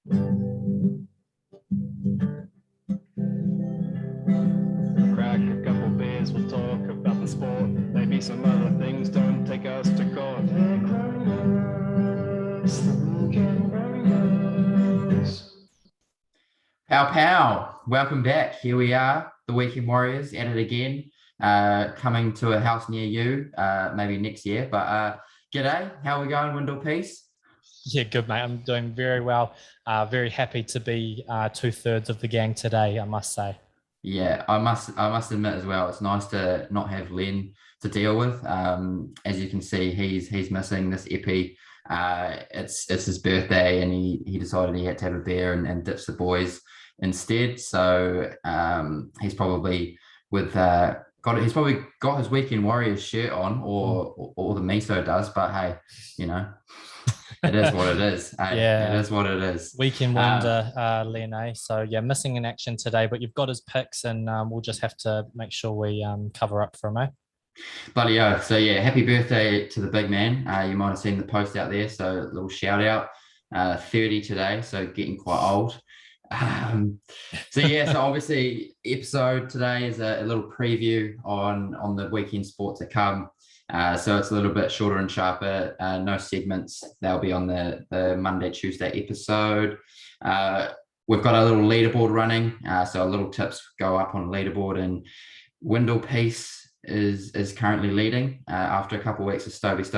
Crack a couple beers, we'll talk about the sport. Maybe some other things, don't take us to court. Pow pow, welcome back. Here we are, the Weekend Warriors at it again, coming to a house near you, maybe next year. But g'day, how are we going, Windle Piece? Yeah, good, mate. I'm doing very well. Very happy to be 2/3 of the gang today, I must say. Yeah, I must admit as well, it's nice to not have Len to deal with. As you can see, he's missing this epi. It's his birthday, and he decided he had to have a beer and ditch the boys instead. So he's probably he's probably got his Weekend Warriors shirt on, or the miso does. But hey, you know. It is what it is. Yeah, it is what it is. Weekend wonder, Len. So yeah, missing in action today, but you've got his picks, and we'll just have to make sure we cover up for him, eh? Bloody oath. So yeah, happy birthday to the big man. You might have seen the post out there, so a little shout out. 30 today, so getting quite old. So obviously episode today is a little preview on the weekend sport to come. So it's a little bit shorter and sharper. No segments. They'll be on the Monday, Tuesday episode. We've got a little leaderboard running. So a little tips go up on leaderboard, and Windle Piece is currently leading. After a couple of weeks of Stobes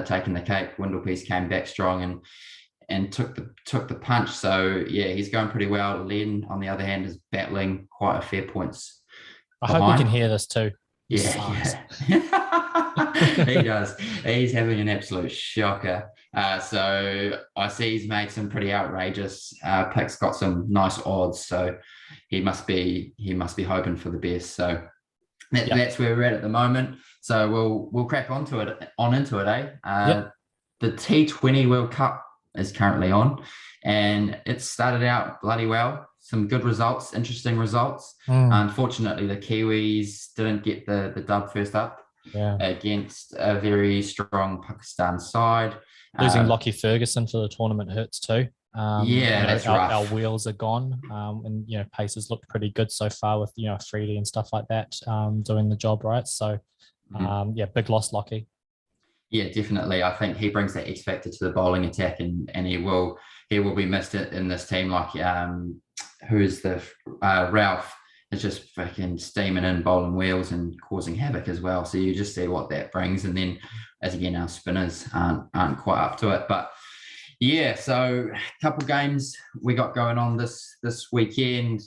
taking the cake, Windle Piece came back strong and took the punch. So yeah, he's going pretty well. Len, on the other hand, is battling quite a fair points. I hope you can hear this too. Yeah. He does. He's having an absolute shocker. So I see he's made some pretty outrageous picks, got some nice odds. So he must be hoping for the best. So that's where we're at the moment. So we'll crack into it, eh? The T20 World Cup is currently on, and it started out bloody well. Some good results, interesting results. Unfortunately, the Kiwis didn't get the dub first up against a very strong Pakistan side. Losing Lockie Ferguson for the tournament hurts too. That's rough. Our wheels are gone, and paces looked pretty good so far with Freedy and stuff like that doing the job right. So big loss, Lockie. Yeah, definitely. I think he brings that X factor to the bowling attack, and he will be missed in this team. Like who's the Ralph is just freaking steaming in bowling wheels and causing havoc as well. So you just see what that brings, and then as again our spinners aren't quite up to it. But yeah, so a couple games we got going on this weekend.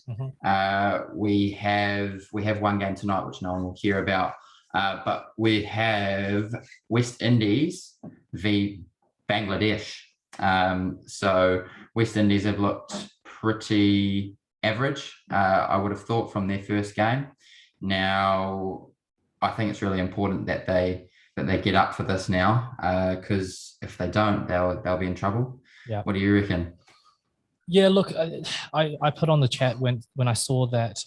We have one game tonight which no one will hear about. But we have West Indies v Bangladesh. So West Indies have looked pretty average, I would have thought, from their first game. Now, I think it's really important that they get up for this now, because if they don't, they'll be in trouble. Yeah. What do you reckon? Yeah, look, I put on the chat when I saw that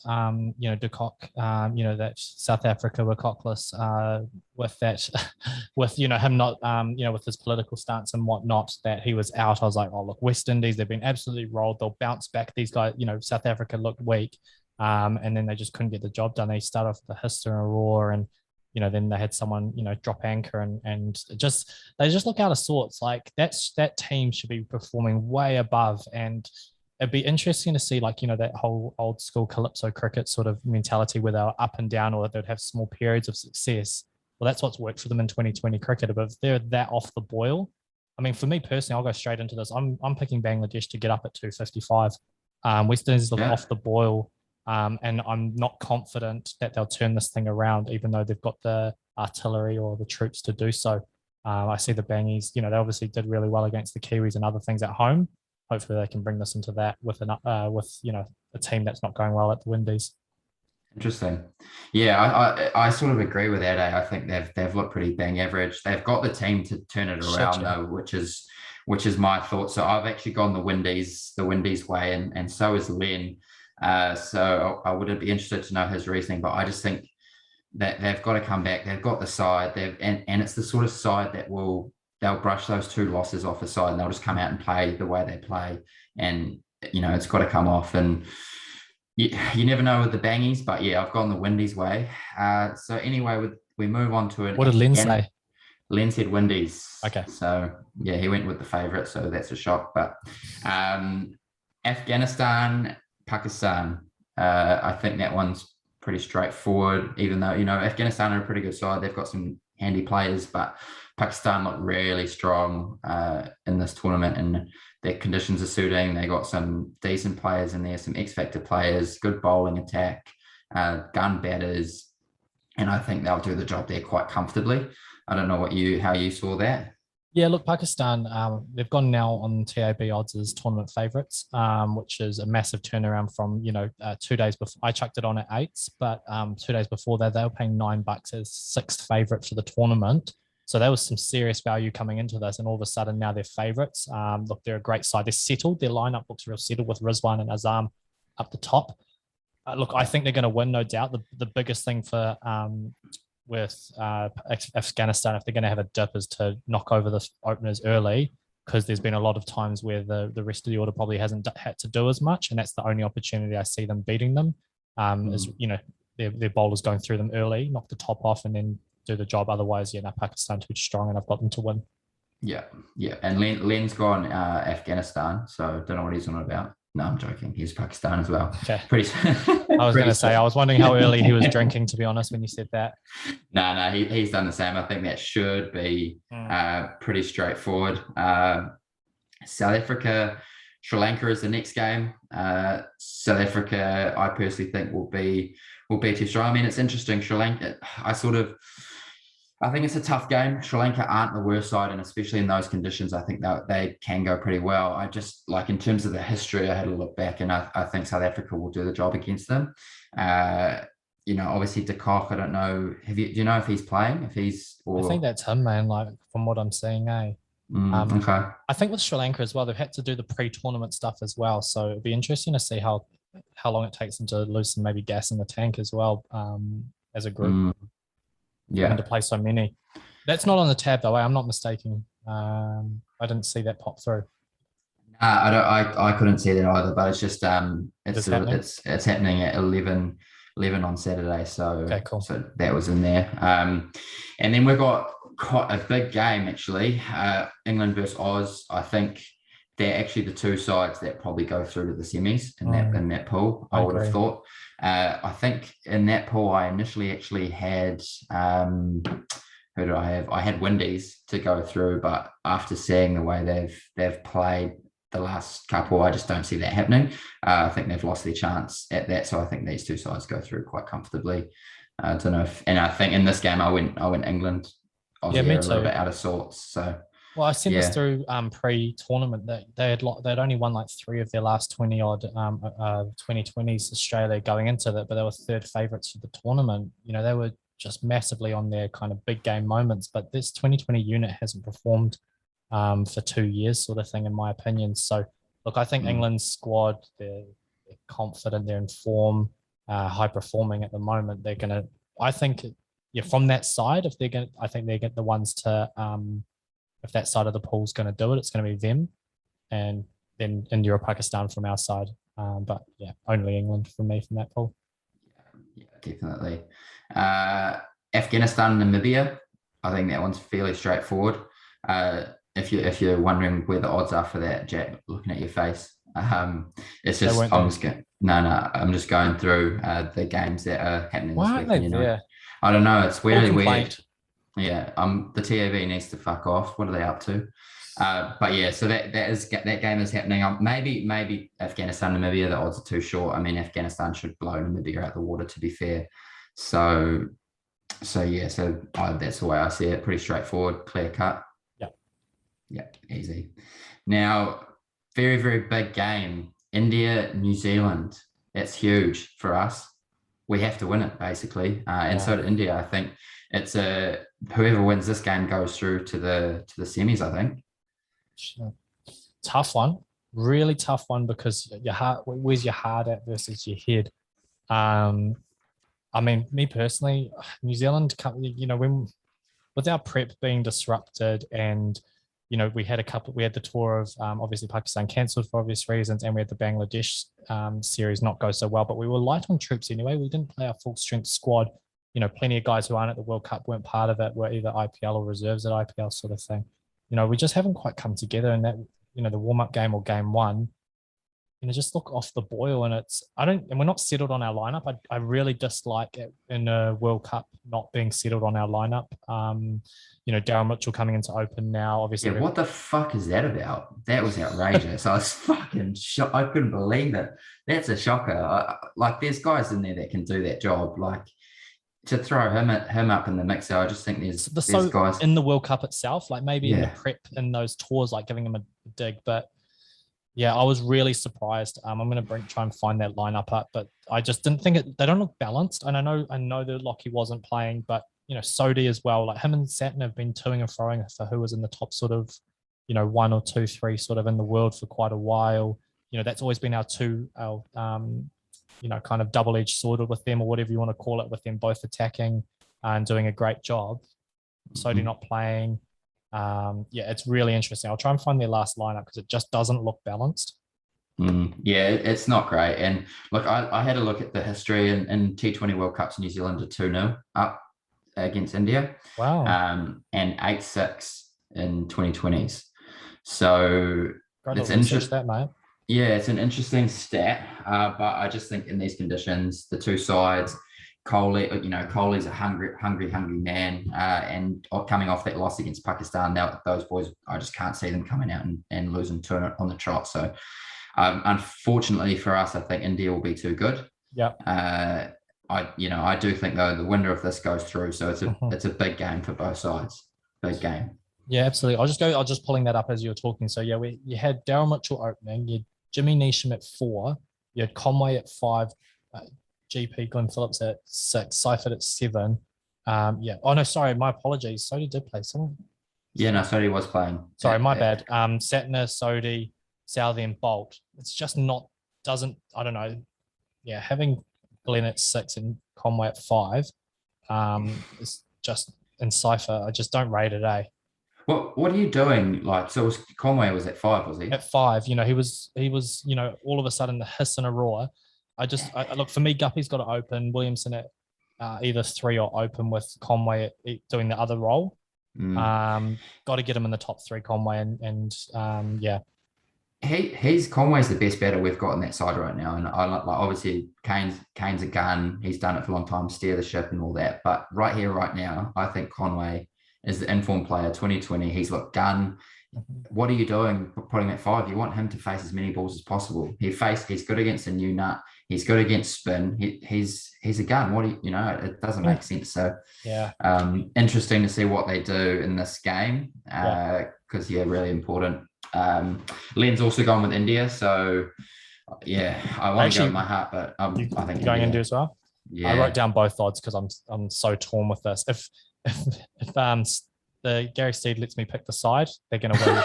de Kock, that South Africa were cockless with that, with him not with his political stance and whatnot, that he was out. I was like, oh look, West Indies, they've been absolutely rolled. They'll bounce back. These guys, South Africa looked weak, and then they just couldn't get the job done. They started off with the Hister and a roar, and then they had someone, drop anchor and they just look out of sorts. Like that team should be performing way above, and it'd be interesting to see that whole old school Calypso cricket sort of mentality where they're up and down, or they'd have small periods of success. Well, that's what's worked for them in 2020 cricket. But if they're that off the boil, I mean, for me personally, I'll go straight into this. I'm picking Bangladesh to get up at 255. West Indies look off the boil. And I'm not confident that they'll turn this thing around, even though they've got the artillery or the troops to do so. I see the Bangies, they obviously did really well against the Kiwis and other things at home. Hopefully they can bring this into that with a team that's not going well at the Windies. Interesting. Yeah, I sort of agree with that. I think they've looked pretty bang average. They've got the team to turn it around though, which is my thought. So I've actually gone the Windies way, and so is Len. So I would be interested to know his reasoning, but I just think that they've got to come back. They've got the side, and it's the sort of side that will they'll brush those 2 losses off aside, and they'll just come out and play the way they play. And it's got to come off. And you never know with the bangies, but yeah, I've gone the Windies way. So anyway, we move on to it. What did Len say? Len said Windies. Okay. So yeah, he went with the favourite, so that's a shock. But Afghanistan, Pakistan. I think that one's pretty straightforward, even though, Afghanistan are a pretty good side. They've got some handy players, but Pakistan look really strong in this tournament, and their conditions are suiting. They got some decent players in there, some X-factor players, good bowling attack, gun batters, and I think they'll do the job there quite comfortably. I don't know how you saw that. Yeah, look, Pakistan, they've gone now on TAB odds as tournament favourites, which is a massive turnaround from, 2 days before. I chucked it on at 8s, but 2 days before that, they were paying $9 as 6th favourite for the tournament. So there was some serious value coming into this, and all of a sudden now they're favourites. Look, they're a great side. They're settled. Their lineup looks real settled with Rizwan and Azam up the top. Look, I think they're going to win, no doubt. The biggest thing for with Afghanistan, if they're going to have a dip, is to knock over the openers early, because there's been a lot of times where the rest of the order probably hasn't had to do as much, and that's the only opportunity I see them beating them. Is their bowlers going through them early, knock the top off, and then do the job. Otherwise, Pakistan too strong, and I've got them to win. Yeah. And Len's gone Afghanistan, so don't know what he's on about. No, I'm joking. He's Pakistan as well. Okay. I was going to say, I was wondering how early he was drinking, to be honest, when you said that. No, he's done the same. I think that should be pretty straightforward. South Africa, Sri Lanka is the next game. South Africa, I personally think will be too strong. I mean, it's interesting. Sri Lanka, I think it's a tough game. Sri Lanka aren't the worst side, and especially in those conditions, I think they can go pretty well. I just, like, in terms of the history, I had a look back, and I think South Africa will do the job against them. Obviously de Kock, I don't know. Do you know if he's playing? I think that's him, man. Like, from what I'm seeing, Okay. I think with Sri Lanka as well, they've had to do the pre-tournament stuff as well. So it'd be interesting to see how long it takes them to loosen maybe gas in the tank as well, as a group. To play so many. That's not on the tab though. I'm not mistaken. I didn't see that pop through. I couldn't see that either. But it's just it's happening at 11 on Saturday. So okay, cool. So that was in there. And then we've got quite a big game actually. England versus Oz. I think they're actually the 2 sides that probably go through to the semis in that pool. I would have thought. I think in that pool, I initially actually had who did I have? I had Windies to go through, but after seeing the way they've played the last couple, I just don't see that happening. I think they've lost their chance at that, so I think these 2 sides go through quite comfortably. I don't know and I think in this game I went England. Me too. A little bit out of sorts. So. Well, I sent this through pre-tournament that they'd only won like 3 of their last 20-odd 2020s Australia going into that, but they were 3rd favourites for the tournament. They were just massively on their kind of big game moments, but this 2020 unit hasn't performed for 2 years sort of thing, in my opinion. So, look, I think England's squad, they're confident, they're in form, high-performing at the moment. They're going to, I think, from that side, I think they're the ones to... if that side of the pool is going to do it, it's going to be them, and then India or Pakistan from our side. But only England for me from that pool. Yeah, definitely. Afghanistan, Namibia. I think that one's fairly straightforward. If you're wondering where the odds are for that, Jack, looking at your face, it's just I'm just going through the games that are happening this weekend. I don't know. It's really weird. Yeah, the TAV needs to fuck off. What are they up to? But yeah, so that game is happening. Maybe Afghanistan, Namibia, the odds are too short. I mean, Afghanistan should blow Namibia out the water, to be fair. So that's the way I see it. Pretty straightforward, clear cut. Yeah, easy. Now, very, very big game. India, New Zealand. That's huge for us. We have to win it, basically. And so did India. I think it's whoever wins this game goes through to the semis, I think. Tough one. Really tough one, because your heart, where's your heart at versus your head? I mean, me personally, New Zealand, when with our prep being disrupted and we had the tour of obviously Pakistan cancelled for obvious reasons, and we had the Bangladesh series not go so well, but we were light on troops anyway. We didn't play our full strength squad. Plenty of guys who aren't at the World Cup weren't part of it, were either IPL or reserves at IPL sort of thing. We just haven't quite come together in that, the warm-up game or game one, just look off the boil, and we're not settled on our lineup. I really dislike it in a World Cup not being settled on our lineup. Darryl Mitchell coming into open now, obviously. Yeah, what the fuck is that about? That was outrageous. I was fucking shocked. I couldn't believe it. That's a shocker. There's guys in there that can do that job. To throw him up in the mixer, I just think there's guys in the World Cup itself, maybe in the prep in those tours, giving him a dig, but. Yeah, I was really surprised. I'm going to try and find that lineup up, but I just didn't think they don't look balanced. And I know that Lockie wasn't playing, but Sodhi as well. Him and Satin have been toing and froing for who was in the top sort of, 1 or 2, 3 sort of in the world for quite a while. That's always been our kind of double-edged sword with them, or whatever you want to call it, with them both attacking and doing a great job. Sodhi not playing. It's really interesting. I'll try and find their last lineup because it just doesn't look balanced. Yeah, it's not great. And look, I had a look at the history in T20 World Cups. New Zealand are 2-0 up against India. Wow. And 8-6 in 2020s. So it's interesting. That, mate. Yeah, it's an interesting stat. But I just think in these conditions, the two sides, Kohli's a hungry man, and coming off that loss against Pakistan, now those boys, I just can't see them coming out and losing 2 on the trot. So, unfortunately for us, I think India will be too good. Yeah. I do think though the winner of this goes through, so it's a big game for both sides. Big game. Yeah, absolutely. I'll just pulling that up as you were talking. So yeah, you had Darryl Mitchell opening, you had Jimmy Neesham at 4, you had Conway at 5. GP Glenn Phillips at 6, Seifert at 7. Oh no, sorry, my apologies. Sodhi did play someone. Yeah, no, Sodhi was playing. Sorry, my bad. Satner, Sodhi, Southey, and Bolt. It's just I don't know. Yeah, having Glenn at 6 and Conway at 5, is just in Seifert. I just don't rate it, eh? What are you doing? So Conway was at 5, was he? At 5, he was, all of a sudden the hiss and a roar. I look, for me, Guppy's got to open, Williamson at either 3 or open with Conway doing the other role. Got to get him in the top 3, Conway, and yeah. Conway's the best batter we've got on that side right now, and obviously Kane's a gun. He's done it for a long time, steer the ship and all that. But right here, right now, I think Conway is the informed player. 2020, he's got gun. What are you doing putting him at 5? You want him to face as many balls as possible. He's good against a new nut. He's good against spin. He's a gun. It doesn't make sense. So yeah, interesting to see what they do in this game because really important. Len's also gone with India, so yeah, I want to go with my heart, but I think going India as well. Yeah, I wrote down both odds because I'm so torn with this. If the Gary Steed lets me pick the side, they're going to win.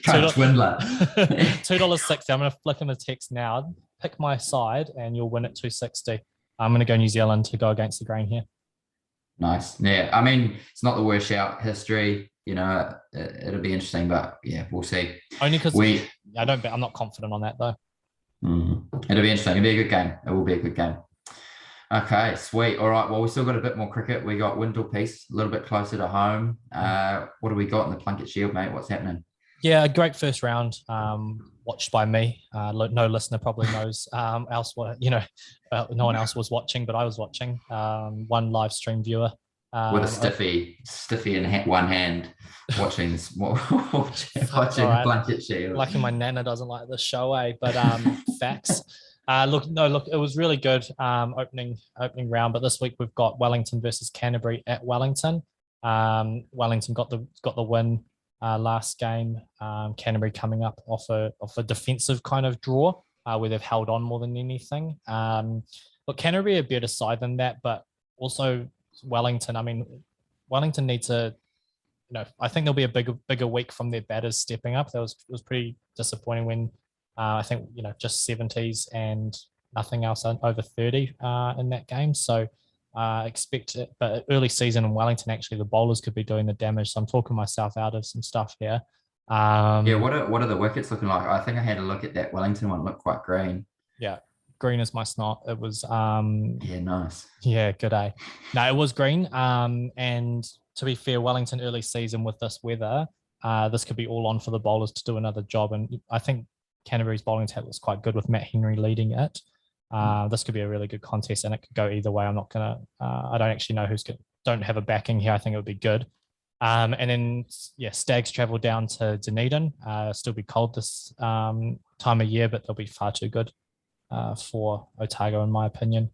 Coach Windler. $2.60. I'm going to flick him a text now. Pick my side, and you'll win at $2.60. I'm going to go New Zealand to go against the grain here. Nice. Yeah, I mean, it's not the worst shout history. It'll be interesting, but yeah, we'll see. Only because I'm not confident on that though. It'll be interesting. It'll be a good game. It will be a good game. Okay, sweet. All right. Well, we still got a bit more cricket. We got Windle Piece a little bit closer to home. What do we got in the Plunkett Shield, mate? What's happening? Yeah, a great first round. Watched by me. No listener probably knows no one else was watching, but I was watching. One live stream viewer with a stiffy in one hand, watching Plunkett Shield. Lucky my nana doesn't like the show, eh? But facts. Look, it was really good opening round. But this week we've got Wellington versus Canterbury at Wellington. Wellington got the win last game. Canterbury coming up off a defensive kind of draw where they've held on more than anything. Look, Canterbury are a better side than that, but also Wellington. I mean, Wellington needs I think there'll be a bigger week from their batters stepping up. It was pretty disappointing when. I think, just 70s and nothing else over 30 in that game. So expect it, but early season in Wellington, actually, the bowlers could be doing the damage. So I'm talking myself out of some stuff here. What are the wickets looking like? I think I had a look at that Wellington one. Looked quite green. Yeah, green as my snot. It was Nice. Yeah, good day. No, it was green. And to be fair, Wellington early season with this weather, this could be all on for the bowlers to do another job. And I think Canterbury's bowling attack was quite good with Matt Henry leading it. This could be a really good contest, and it could go either way. I'm not gonna. I don't actually know don't have a backing here. I think it would be good. And then Stags travel down to Dunedin. Still be cold this time of year, but they'll be far too good for Otago, in my opinion.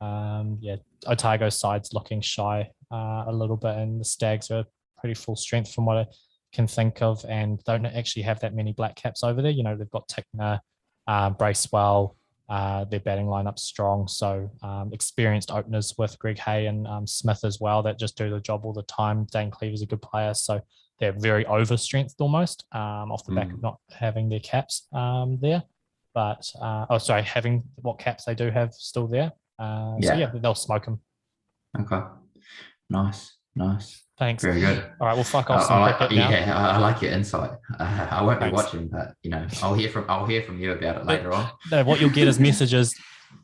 Otago's side's looking shy a little bit, and the Stags are pretty full strength from what I can think of, and don't actually have that many black caps over there. They've got Tickner, Bracewell. Their batting lineup's strong, so experienced openers with Greg Hay and Smith as well that just do the job all the time. Dane Cleaver's a good player, so they're very over-strengthed almost off the back of not having their caps there. But having what caps they do have still there. They'll smoke them. Okay, nice. Thanks. Very good. All right, we'll fuck off some cricket now. Yeah, I like your insight. I won't be watching, but I'll hear from you about it later on. No, what you'll get is messages.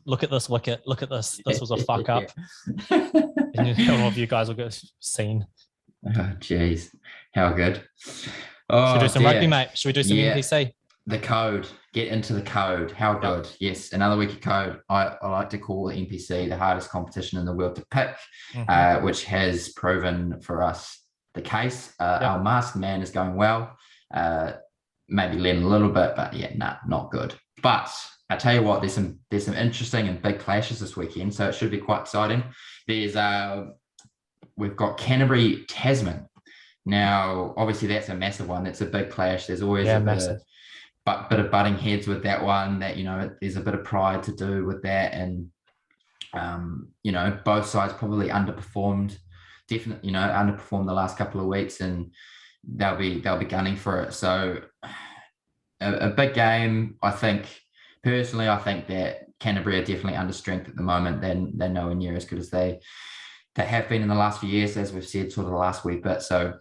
Look at this wicket. Look at this. This was a fuck up. And all of you guys will get seen. Oh, jeez, how good. Should we do some rugby, mate? Should we do some NPC? The code. Get into the code. How good. Yes, another week of code. I like to call the NPC the hardest competition in the world to pick, which has proven for us the case. Our masked man is going well. Maybe Len a little bit, but not good. But I tell you what, there's some interesting and big clashes this weekend, so it should be quite exciting. We've got Canterbury Tasman. Now, obviously, that's a massive one. That's a big clash. There's always a bit of butting heads with that one. That there's a bit of pride to do with that, and both sides probably underperformed. Definitely, underperformed the last couple of weeks, and they'll be gunning for it. So, a big game. I think that Canterbury are definitely under strength at the moment. They're nowhere near as good as they have been in the last few years, as we've said, sort of the last wee bit. So,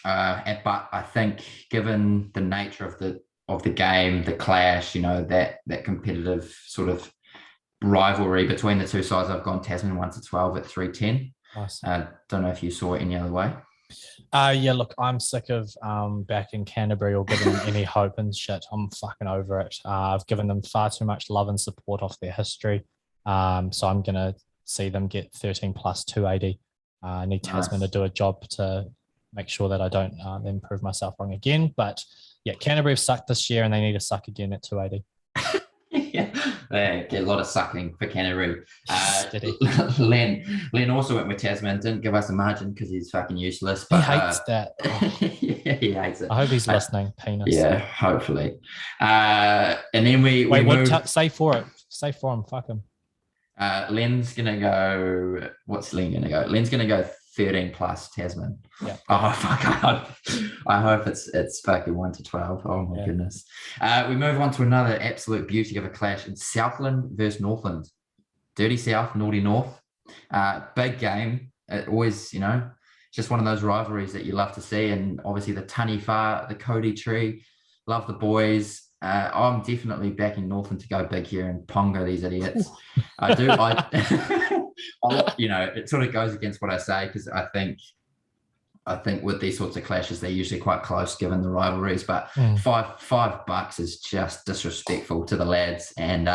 but I think given the nature of the game, the clash, that competitive sort of rivalry between the two sides, I've gone Tasman 1-12 at 310. Nice. Don't know if you saw it any other way. Look, I'm sick of backing Canterbury or giving them any hope and shit. I'm fucking over it. I've given them far too much love and support off their history. So I'm going to see them get 13 plus 280. I need Tasman to do a job to make sure that I don't then prove myself wrong again. But Canterbury have sucked this year, and they need to suck again at 280. They get a lot of sucking for Canterbury. Len also went with Tasman. Didn't give us a margin because he's fucking useless. But, he hates that. He hates it. I hope he's listening. Penis. Yeah, hopefully. And then we say for it. Say for him. Fuck him. Len's gonna go. What's Len gonna go? Len's gonna go 13 plus Tasman. Yeah. Oh fuck! I hope it's fucking 1-12. Oh my goodness. We move on to another absolute beauty of a clash in Southland versus Northland. Dirty South, naughty North. Big game. It always, just one of those rivalries that you love to see. And obviously the Tunny Far, the Cody Tree, love the boys. I'm definitely backing Northland to go big here and pongo these idiots. I do. It sort of goes against what I say, because I think with these sorts of clashes, they're usually quite close given the rivalries. But $5 is just disrespectful to the lads. And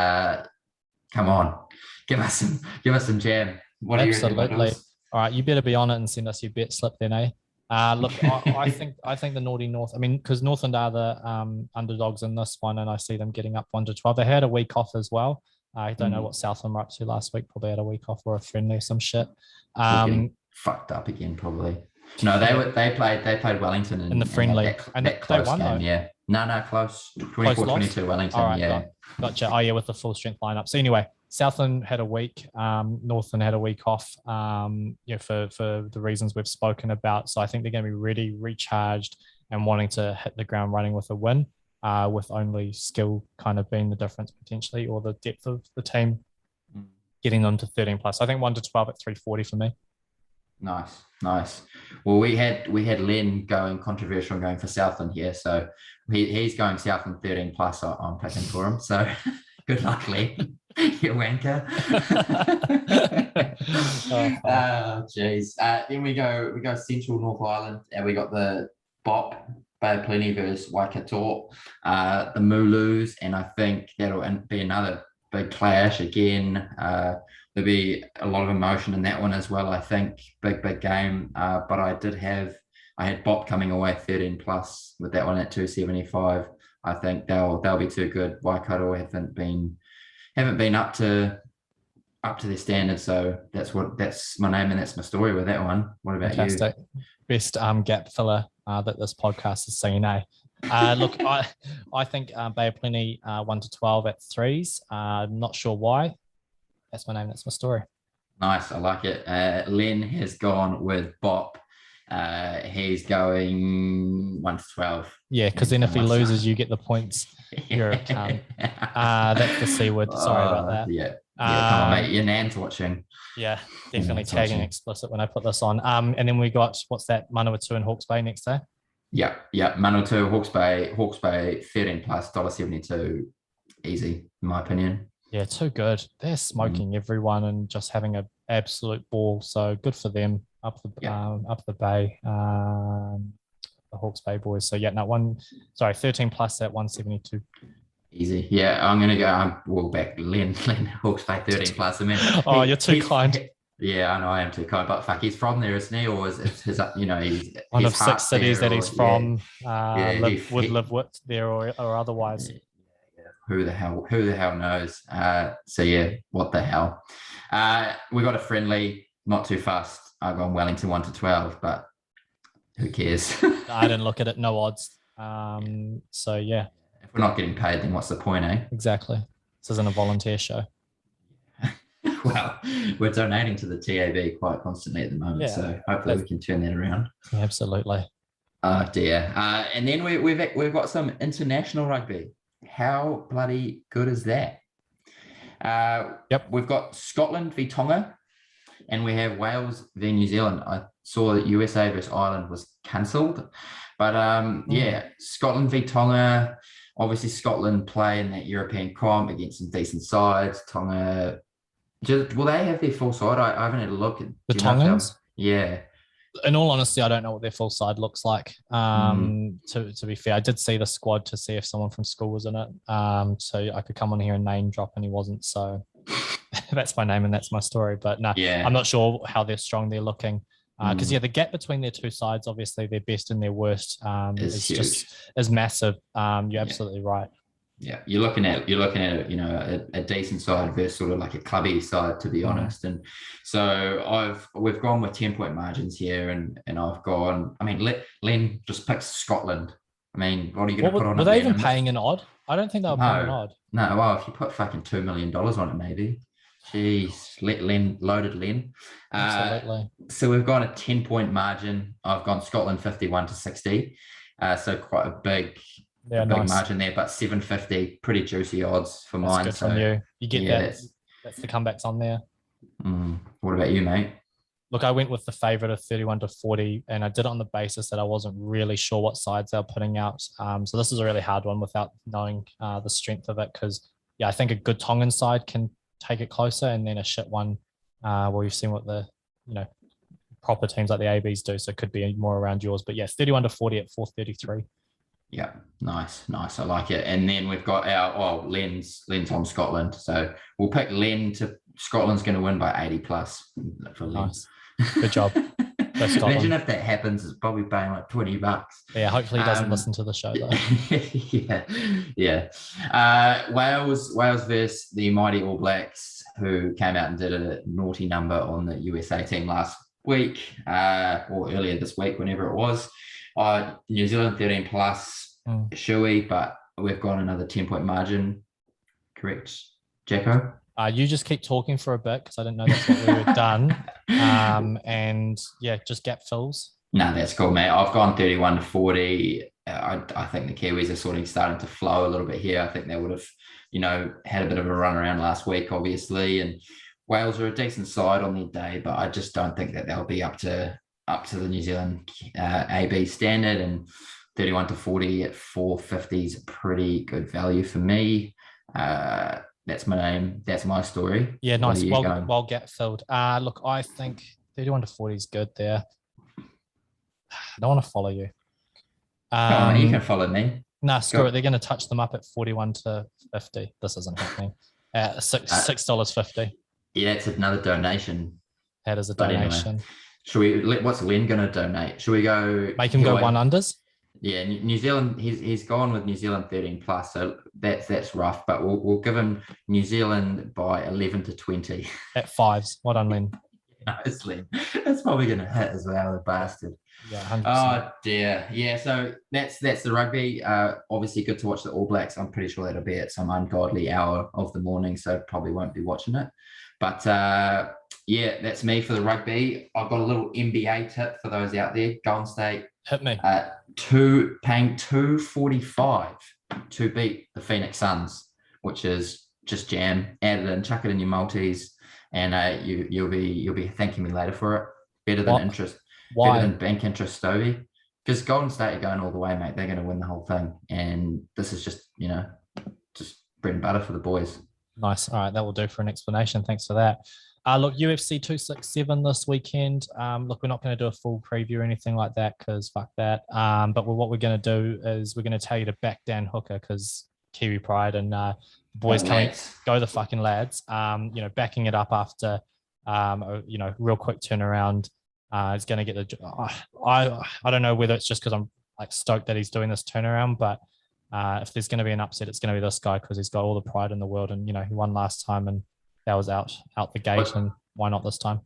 come on, give us some jam. Absolutely. All right, you better be on it and send us your bet slip then, eh? Look, I think the naughty North. I mean, because Northland are the underdogs in this one, and I see them getting up 1-12. They had a week off as well. I don't know what Southland were up to last week. Probably had a week off or a friendly or some shit. Getting fucked up again, probably. No, they played Wellington in the friendly, and they won game, though. Yeah, no, close. 24-22 Wellington. All right, gotcha. Oh yeah, with the full strength lineup. So anyway, Southland had a week. Northland had a week off. For the reasons we've spoken about. So I think they're going to be really recharged and wanting to hit the ground running with a win. With only skill kind of being the difference potentially, or the depth of the team getting them to 13 plus. I think 1 to 12 at 340 for me. Nice. Well, we had Len going controversial and going for Southland here, so he's going Southland 13 plus. I'm picking for him. So good luck, Len. You wanker. Oh, jeez. Then we go Central North Island, and we got the Bop Bay of Plenty versus Waikato, the Mooloos, and I think that'll be another big clash again. There'll be a lot of emotion in that one as well. I think big game. But I had Bop coming away 13 plus with that one at 275. I think they'll be too good. Waikato haven't been up to their standards. So that's my name and that's my story with that one. What about Fantastic. you? Best gap filler that this podcast has seen, eh? Look, I think Bay of Plenty 1 to 12 at 3s. I'm not sure why. That's my name. That's my story. Nice. I like it. Len has gone with Bop. He's going 1 to 12. Yeah, because then if he loses, you get the points. You're a cunt. That's the C word. Sorry about that. Yeah. Come on, mate. Your nan's watching. Yeah, definitely tagging explicit when I put this on. And then we got, what's that? Manawatu and Hawke's Bay next day. Yeah. Manawatu, Hawke's Bay, 13 plus, $1.72. Easy, in my opinion. Yeah, too good. They're smoking everyone and just having an absolute ball. So good for them up the bay, the Hawke's Bay boys. So 13 plus at 172. Easy. Yeah, I'm gonna go. Back Len Hawke's Bay 13 plus. I mean, you're too kind. Yeah, I know I am too kind, but fuck, he's from there, isn't he? Or is his he's one of 6 cities that he's from. Would live with there or otherwise. Yeah. Who the hell knows? So yeah, what the hell? We got a friendly, not too fast. I've gone Wellington 1 to 12, but who cares? I didn't look at it, no odds. So yeah. If we're not getting paid, then what's the point, eh? Exactly. This isn't a volunteer show. Well, we're donating to the TAB quite constantly at the moment, so hopefully we can turn that around. Absolutely. Oh dear. And then we've got some international rugby. How bloody good is that? We've got Scotland v Tonga, and we have Wales v New Zealand. I saw that USA versus Ireland was cancelled, but Scotland v Tonga. Obviously, Scotland play in that European comp against some decent sides. Tonga, will they have their full side? I haven't had a look at the Tongans. Yeah. In all honesty, I don't know what their full side looks like. To be fair, I did see the squad to see if someone from school was in it. So I could come on here and name drop, and he wasn't. So that's my name and that's my story. But no, I'm not sure how strong they're looking. Because the gap between their two sides, obviously their best and their worst, is massive. You're absolutely right. Yeah, you're looking at a decent side versus sort of like a clubby side, to be honest. And so we've gone with 10-point margins here, and I've gone. I mean, Len just picks Scotland. I mean, what are you going to put on? Were they even paying an odd? I don't think they were paying an odd. No, well, if you put fucking $2 million on it, maybe. Jeez, loaded Len. Absolutely. So we've got a 10-point margin. I've gone Scotland 51 to 60. So quite a big margin there, but 750, pretty juicy odds for mine. Good from you. You get that. That's the comebacks on there. What about you, mate? Look, I went with the favourite of 31 to 40, and I did it on the basis that I wasn't really sure what sides they were putting out. So this is a really hard one without knowing the strength of it, because I think a good Tongan side can take it closer, and then a shit one. Well, you've seen what the proper teams like the ABs do, so it could be more around yours. But 31 to 40 at 433. Yeah, nice. I like it. And then we've got Len's on Scotland, so we'll pick Len to Scotland's going to win by 80 plus for Len. Nice. Good job. Imagine if that happens, it's probably paying like $20. Yeah, hopefully he doesn't listen to the show though. Wales versus the mighty All Blacks, who came out and did a naughty number on the USA team last week, or earlier this week, whenever it was. New Zealand 13 plus, Shuey, but we've got another 10-point margin. Correct, Jacko? You just keep talking for a bit, because I didn't know that's what we were done. Just gap fills. No, that's cool, mate. I've gone 31 to 40. I think the Kiwis are sort of starting to flow a little bit here. I think they would have, had a bit of a run around last week, obviously. And Wales are a decent side on their day, but I just don't think that they'll be up to the New Zealand AB standard. And 31 to 40 at 450 is pretty good value for me. That's my name. That's my story. Yeah, What nice. are you going? Well get filled. Look, I think 31 to 40 is good there. I don't want to follow you. Come on, mate, you can follow me. Nah, screw Go. it. They're going to touch them up at 41 to 50. This isn't happening. At $6.50. Yeah, it's another donation. That is a But anyway. donation. Should we? What's Len going to donate? Should we go? Make him go one unders? Yeah, New Zealand. He's gone with New Zealand 13 plus, so that's rough. But we'll give him New Zealand by 11 to 20. At fives. Well done, Len. No, it's Len. That's probably going to hit as well, the bastard. Yeah, 100%. Oh dear. Yeah, so that's the rugby. Obviously good to watch the All Blacks. I'm pretty sure that'll be at some ungodly hour of the morning, so probably won't be watching it. But yeah, that's me for the rugby. I've got a little NBA tip for those out there. Golden State Hit me. paying $2.45 to beat the Phoenix Suns, which is just jam. Add it in, chuck it in your multis, and you'll be thanking me later for it. Better than interest. Why? Better than bank interest, Stobey. Because Golden State are going all the way, mate. They're going to win the whole thing. And this is just, just bread and butter for the boys. Nice. All right, that will do for an explanation. Thanks for that. Look, UFC 267 this weekend. Look, we're not going to do a full preview or anything like that because fuck that. But what we're going to do is we're going to tell you to back Dan Hooker because Kiwi Pride and boys coming, go the fucking lads. Backing it up after, real quick turnaround. Is going to get the. I don't know whether it's just because I'm like stoked that he's doing this turnaround, but if there's going to be an upset, it's going to be this guy because he's got all the pride in the world, and he won last time, and that was out the gate, and why not this time?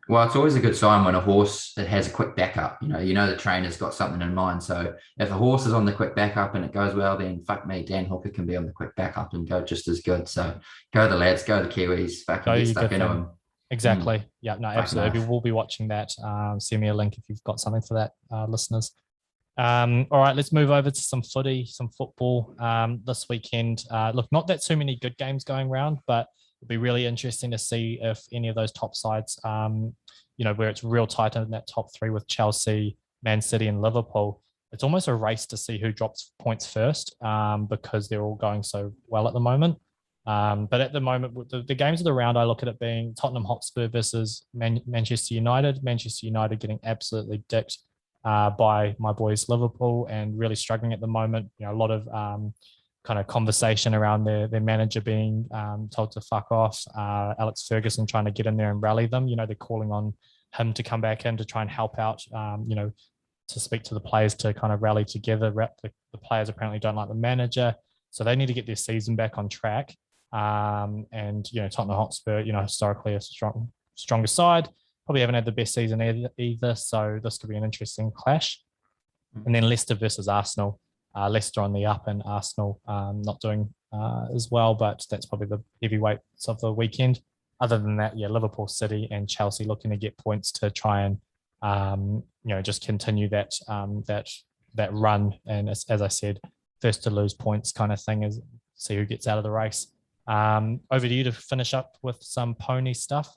Well, it's always a good sign when a horse that has a quick backup. The trainer's got something in mind. So if a horse is on the quick backup and it goes well, then fuck me, Dan Hooker can be on the quick backup and go just as good. So go the lads, go the Kiwis, fucking get stuck into them. Exactly. Yeah, no, absolutely. We'll be watching that. Send me a link if you've got something for that, listeners. All right, let's move over to some footy, some football this weekend. Look, not that too many good games going around, but it'll be really interesting to see if any of those top sides, where it's real tight in that top three with Chelsea, Man City and Liverpool. It's almost a race to see who drops points first because they're all going so well at the moment. But at the moment, the games of the round, I look at it being Tottenham Hotspur versus Manchester United. Manchester United getting absolutely dicked by my boys Liverpool and really struggling at the moment. A lot of kind of conversation around their manager being told to fuck off. Alex Ferguson trying to get in there and rally them. They're calling on him to come back in to try and help out. To speak to the players to kind of rally together. The players apparently don't like the manager, so they need to get their season back on track. And Tottenham Hotspur, historically a stronger side, probably haven't had the best season either. So this could be an interesting clash. And then Leicester versus Arsenal. Leicester on the up and Arsenal not doing as well, but that's probably the heavyweights of the weekend. Other than that, Liverpool, City, and Chelsea looking to get points to try and just continue that run. And as I said, first to lose points kind of thing is see who gets out of the race. Over to you to finish up with some pony stuff,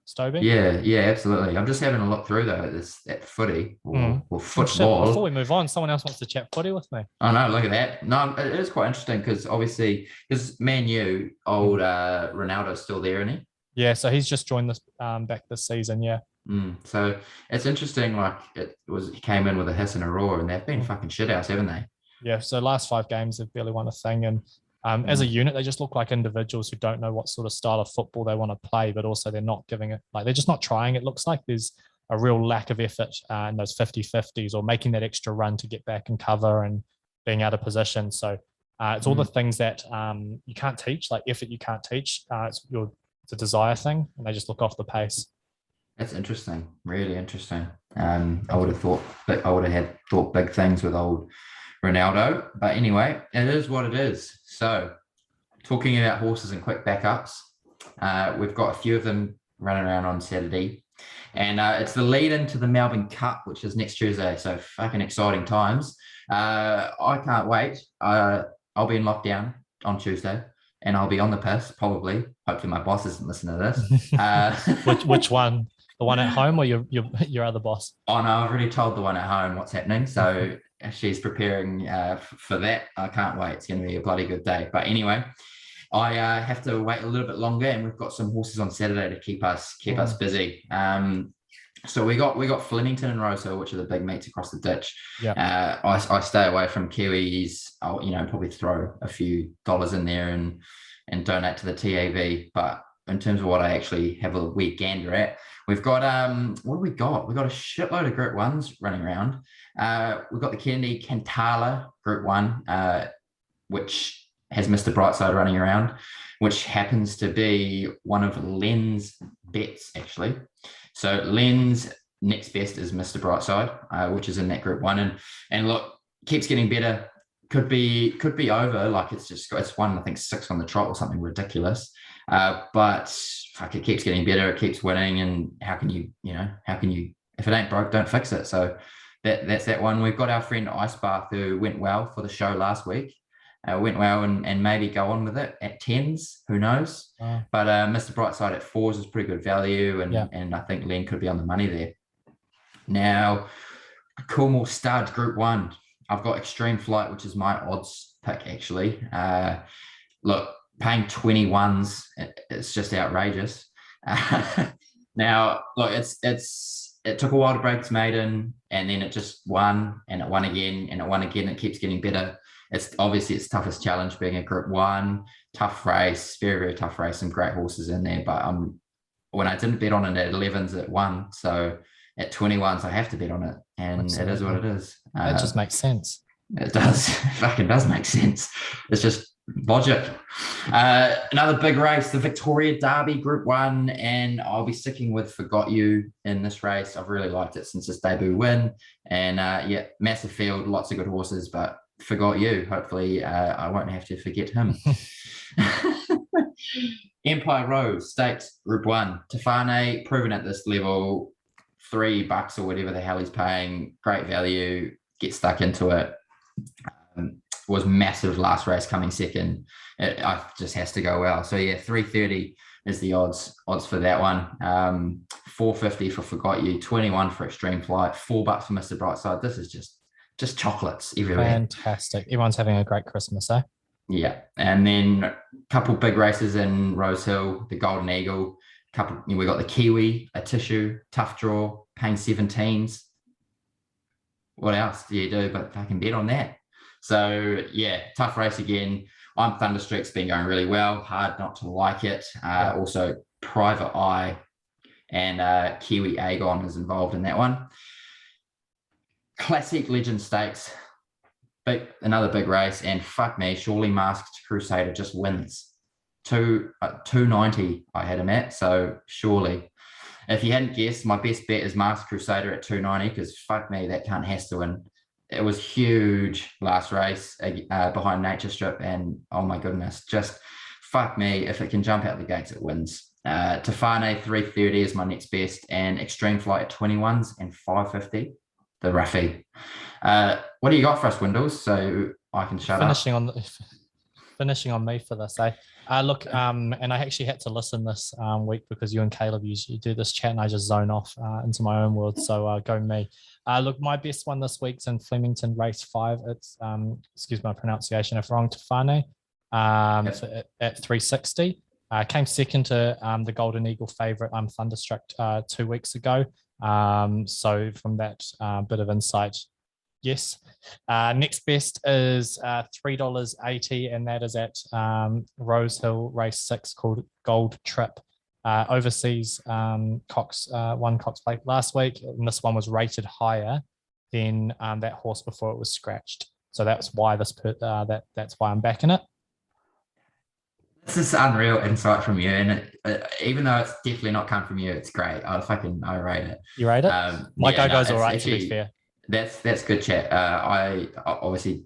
Stobey. Yeah, absolutely. I'm just having a look through that footy or football. Before we move on, someone else wants to chat footy with me. Oh no, look at that. No, it is quite interesting because obviously, because Man U, old Ronaldo's still there, isn't he? Yeah, so he's just joined this back this season. Yeah. So it's interesting. Like he came in with a hiss and a roar, and they've been fucking shithouse, haven't they? Yeah. So last 5 games they've barely won a thing, and as a unit, they just look like individuals who don't know what sort of style of football they want to play, but also they're not giving it, they're just not trying. It looks like there's a real lack of effort in those 50-50s or making that extra run to get back and cover and being out of position. So it's all the things that you can't teach, like effort you can't teach. It's a desire thing, and they just look off the pace. That's interesting, really interesting. I would have thought big things with old Ronaldo, but anyway, it is what it is. So talking about horses and quick backups, we've got a few of them running around on Saturday, and it's the lead into the Melbourne Cup, which is next Tuesday. So fucking exciting times. I can't wait. I'll be in lockdown on Tuesday, and I'll be on the piss probably. Hopefully my boss isn't listening to this. Which one? The one at home or your other boss? Oh no, I've already told the one at home what's happening, so she's preparing for that. I can't wait. It's going to be a bloody good day. But anyway, I have to wait a little bit longer, and we've got some horses on Saturday to keep us busy. So we got Flemington and Rosehill, which are the big meets across the ditch. Yeah. I stay away from Kiwis. I'll probably throw a few dollars in there and donate to the TAV. But in terms of what I actually have a wee gander at, we've got what have we got? We've got a shitload of Group 1s running around. We've got the Kennedy Cantala Group 1, which has Mr. Brightside running around, which happens to be one of Len's bets, actually. So Len's next best is Mr. Brightside, which is in that Group 1. And look, keeps getting better. Could be over. Like it's won, I think, 6 on the trot or something ridiculous. But fuck, it keeps getting better. It keeps winning. And how can you, if it ain't broke, don't fix it. So that's that one. We've got our friend Ice Bath, who went well for the show last week. Went well and maybe go on with it at 10s, who knows? But Mr. Brightside at 4s is pretty good value, and I think Len could be on the money there. Now, Coolmore Stud Group 1. I've got Extreme Flight, which is my odds pick, actually. Look, paying 21s, it's just outrageous. Now, look, it took a while to break its maiden, and then it just won, and it won again, and it won again. It keeps getting better. It's obviously its toughest challenge being a Group 1, tough race, very, very tough race, some great horses in there. But when I didn't bet on it at 11s, it won. So at 21s, I have to bet on it. And Absolutely. It is what it is. That just makes sense. It does. It fucking does make sense. It's just logic. Another big race, the Victoria Derby Group 1, and I'll be sticking with Forgot You in this race. I've really liked it since its debut win. And massive field, lots of good horses, but Forgot You. Hopefully I won't have to forget him. Empire Rose Stakes Group 1. Tefane, proven at this level, $3 or whatever the hell he's paying. Great value. Get stuck into it. Was massive last race, coming second. It just has to go well. So yeah, 330 is the odds for that one. 450 for Forgot You, 21 for Extreme Flight, $4 for Mr. Brightside. This is just chocolates everywhere. Fantastic. Everyone's having a great Christmas, eh? Yeah. And then a couple big races in Rosehill, the Golden Eagle. We got the Kiwi, a Tissue, Tough Draw, paying 17s. What else do you do but fucking bet on that? So yeah, tough race again. I'm Thunderstreak's been going really well. Hard not to like it. Also, Private Eye and Kiwi Agon is involved in that one. Classic Legend Stakes, another big race, and fuck me, surely Masked Crusader just wins. 290 I had him at, so surely. If you hadn't guessed, my best bet is Masked Crusader at 290, because fuck me, that cunt has to win. It was huge last race behind Nature Strip, and oh my goodness, just fuck me, if it can jump out the gates, it wins. Tefane 330 is my next best, and Extreme Flight at 21s and 550. The roughie. What do you got for us, Windles? So I can shut up. Finishing on me for this, eh? Look, and I actually had to listen this week because you and Caleb usually do this chat, and I just zone off into my own world. So go me. Look, my best one this week's in Flemington Race 5. It's excuse my pronunciation if wrong, Tefane at 360. Came second to the Golden Eagle favourite Thunderstruck 2 weeks ago. So from that bit of insight, yes. Next best is $3.80, and that is at Rosehill Race 6 called Gold Trip. Overseas Cox won Cox Plate last week, and this one was rated higher than that horse before it was scratched. So that's why that's why I'm backing it. This is unreal insight from you, and even though it's definitely not come from you, it's great. I rate it. You rate it? My guy goes all right, to be fair. That's good chat. I obviously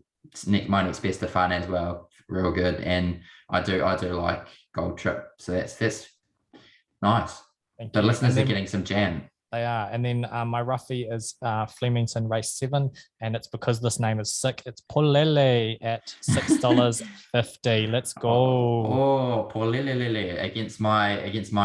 my next best of fun as well, real good, and I do like Gold Trip. So that's nice. The listeners are getting some jam. They are. And then my roughie is Flemington Race 7, and it's because this name is sick. It's Polele at $6.50. Let's go. Oh, poor Lily against my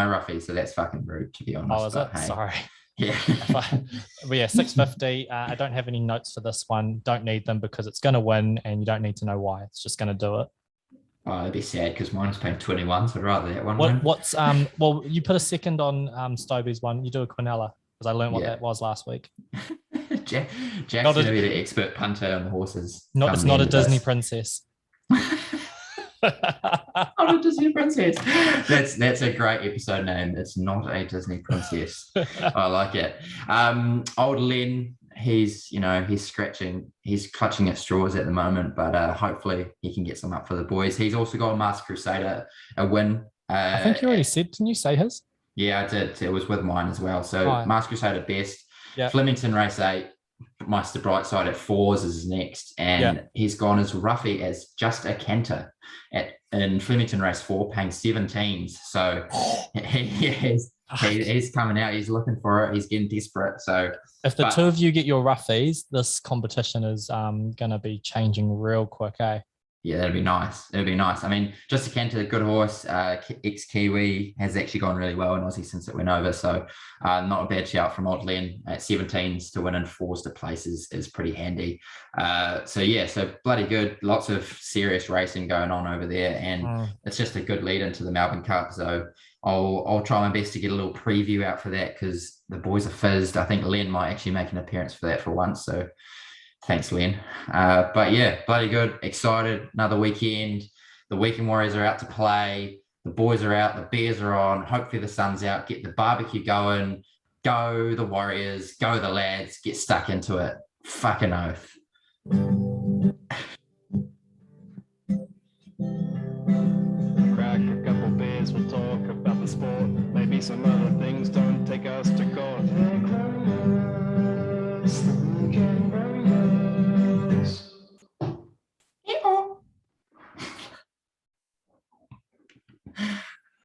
roughie. So that's fucking rude, to be honest. Oh, is it? Hey. Sorry. Yeah. But yeah, $6.50. I don't have any notes for this one. Don't need them because it's going to win, and you don't need to know why. It's just going to do it. Oh, it'd be sad because mine was paying 21, so I'd rather that one win. What's well, you put a second on Stobey's one. You do a Quinella because I learned what that was last week. Jack's going to be the expert punter on the horses. It's not a Disney princess. Not a Disney princess. That's a great episode name. It's not a Disney princess. I like it. Old Len, he's clutching at straws at the moment, but hopefully he can get some up for the boys. He's also got a Master Crusader, a win. I think you already said. Didn't you say his? Yeah, I did. It was with mine as well. So Master Crusader best. Yep. Flemington Race 8. Meister Brightside at 4s is next, and he's gone as roughy as just a canter in Flemington Race 4, paying 17s. So he's coming out. He's looking for it. He's getting desperate. So if the two of you get your roughies, this competition is going to be changing real quick, eh? Yeah, that'd be nice. It'd be nice. I mean, just a canter, good horse. Ex-Kiwi has actually gone really well in Aussie since it went over. So not a bad shout from Old Len at 17s to win in 4s to places is pretty handy. So bloody good. Lots of serious racing going on over there. And it's just a good lead into the Melbourne Cup. So I'll try my best to get a little preview out for that because the boys are fizzed. I think Len might actually make an appearance for that for once. So thanks, Len. But yeah, bloody good. Excited. Another weekend. The weekend warriors are out to play. The boys are out. The beers are on. Hopefully the sun's out. Get the barbecue going. Go the warriors. Go the lads. Get stuck into it. Fucking oath. Crack a couple beers. We'll talk about the sport. Maybe some other things. Don't take us to court.